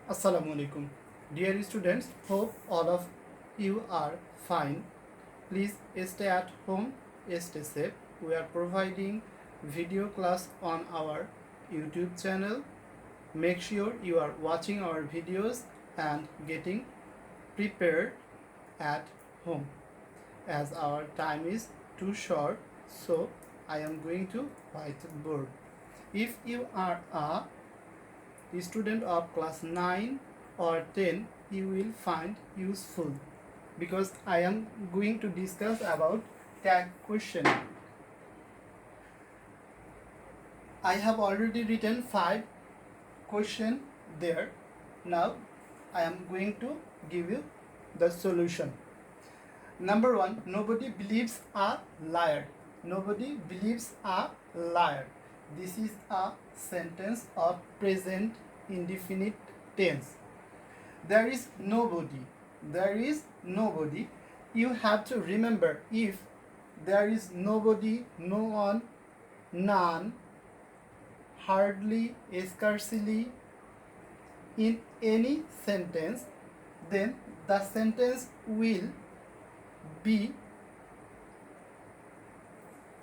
Assalamu alaikum. Dear students, hope all of you are fine. Please stay at home, stay safe. We are providing video class on our YouTube channel. Make sure you are watching our videos and getting prepared at home. As our time is too short, so I am going to whiteboard. If you are a student of class 9 or 10, you will find useful because I am going to discuss about tag question. I have already written 5 question there. Now I am going to give you the solution. Number 1, nobody believes a liar. Nobody believes a liar. This is a sentence of present indefinite tense. There is nobody. There is nobody. You have to remember, if there is nobody, no one, none, hardly, scarcely in any sentence, then the sentence will be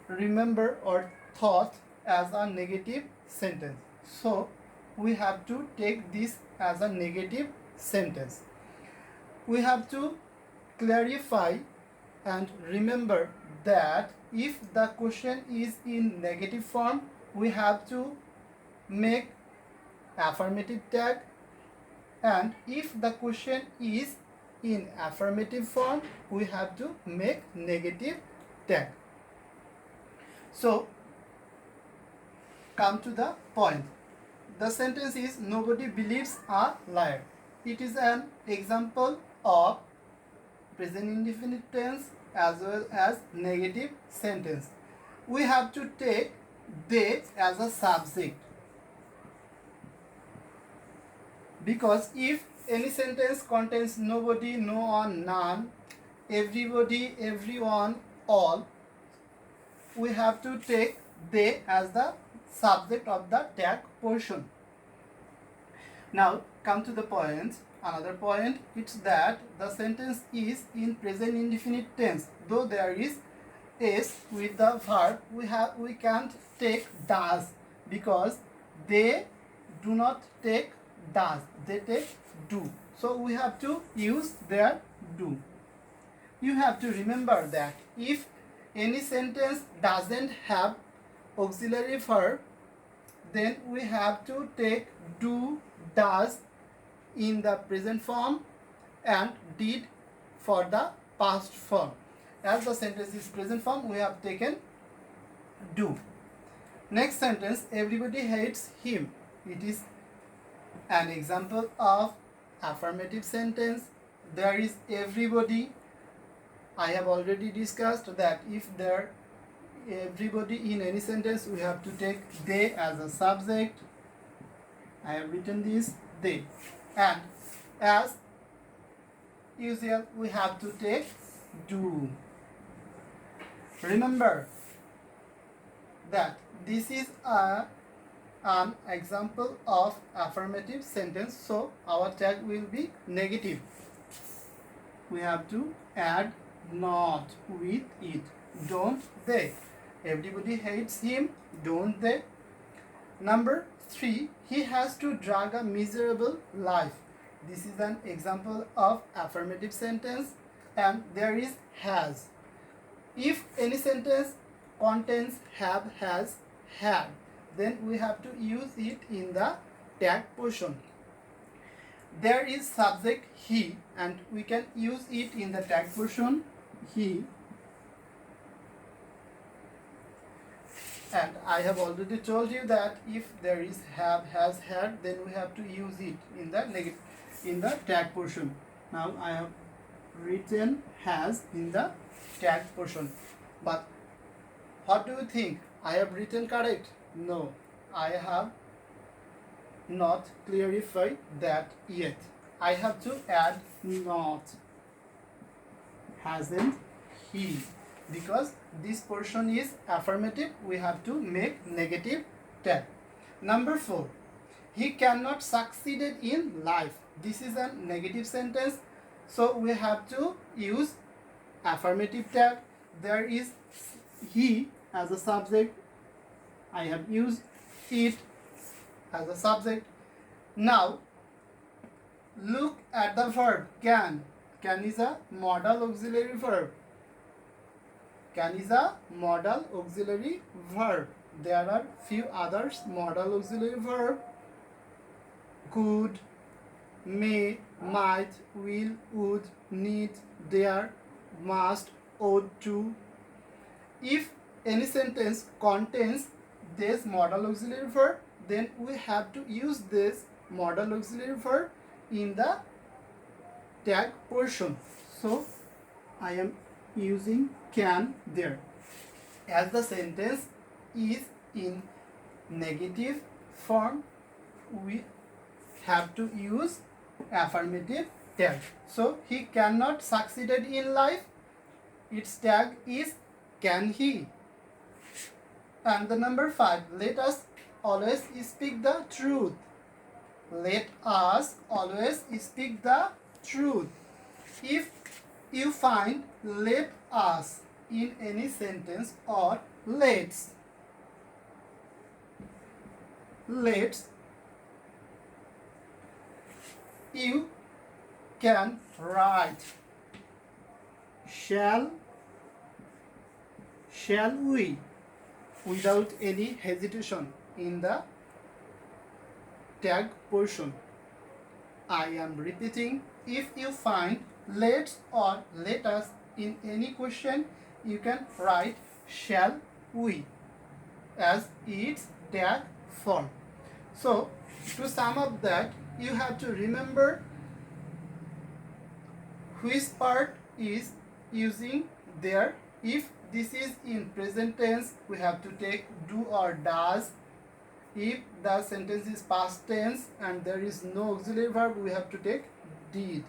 remember or thought as a negative sentence. So we have to take this as a negative sentence. We have to clarify and remember that if the question is in negative form, we have to make affirmative tag, and if the question is in affirmative form, we have to make negative tag. So come to the point. The sentence is nobody believes a liar. It is an example of present indefinite tense as well as negative sentence. We have to take they as a subject, because if any sentence contains nobody, no one, none, everybody, everyone, all, we have to take they as the subject of the tag portion. Now come to the point. Another point, it's that the sentence is in present indefinite tense. Though there is s with the verb, we can't take does, because they do not take does, they take do. So we have to use their do. You have to remember that if any sentence doesn't have auxiliary verb, then we have to take do, does in the present form and did for the past form. As the sentence is present form, we have taken do. Next sentence, everybody hates him. It is an example of affirmative sentence. There is everybody. I have already discussed that if there everybody in any sentence, we have to take they as a subject. I have written this they, and as usual we have to take do. Remember that this is an example of affirmative sentence, so our tag will be negative. We have to add not with it. Don't they? Everybody hates him, don't they? Number 3, he has to drag a miserable life. This is an example of affirmative sentence, and there is has. If any sentence contains have, has, had, then we have to use it in the tag portion. There is subject he, and we can use it in the tag portion he. And I have already told you that if there is have, has, had, then we have to use it in the negative, in the tag portion. Now I have written has in the tag portion. But what do you think? I have written correct? No, I have not clarified that yet. I have to add not. Hasn't he? Because this portion is affirmative, we have to make negative tag. Number 4, He cannot succeeded in life. This is a negative sentence, so we have to use affirmative tag. There is he as a subject. I have used it as a subject. Now look at the verb can. Can is a modal auxiliary verb. Can is a modal auxiliary verb. There are few others modal auxiliary verb. Could, may, might, will, would, need, dare, must, ought to. If any sentence contains this modal auxiliary verb, then we have to use this modal auxiliary verb in the tag portion. So I am using can there. As the sentence is in negative form, we have to use affirmative tag. So he cannot succeeded in life. Its tag is can he. And the number 5, let us always speak the truth. Let us always speak the truth. If you find let us in any sentence or let's, you can write shall we without any hesitation in the tag portion. I am repeating, if you find let's or let us in any question, you can write shall we as its tag form. So to sum up that, you have to remember which part is using there. If this is in present tense, we have to take do or does. If the sentence is past tense and there is no auxiliary verb, we have to take did.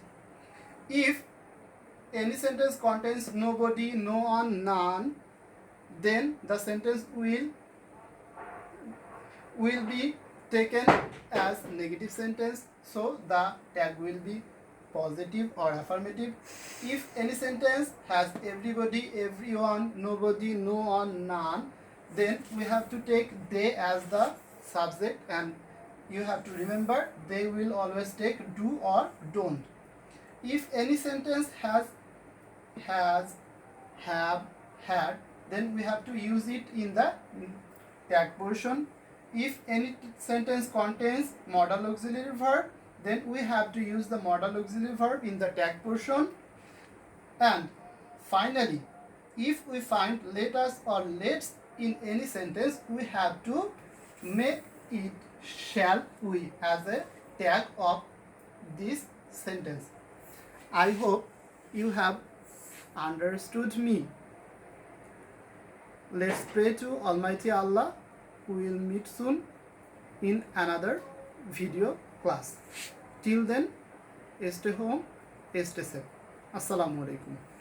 If any sentence contains nobody, no one, none, then the sentence will be taken as negative sentence, so the tag will be positive or affirmative. If any sentence has everybody, everyone, nobody, no one, none, then we have to take they as the subject, and you have to remember they will always take do or don't. If any sentence has, have, had, then we have to use it in the tag portion. If any sentence contains modal auxiliary verb, then we have to use the modal auxiliary verb in the tag portion. And finally, if we find let us or let's in any sentence, we have to make it shall we as a tag of this sentence. I hope you have understood me. Let's pray to Almighty Allah. We will meet soon in another video class. Till then, stay home, stay safe. Assalamu alaikum.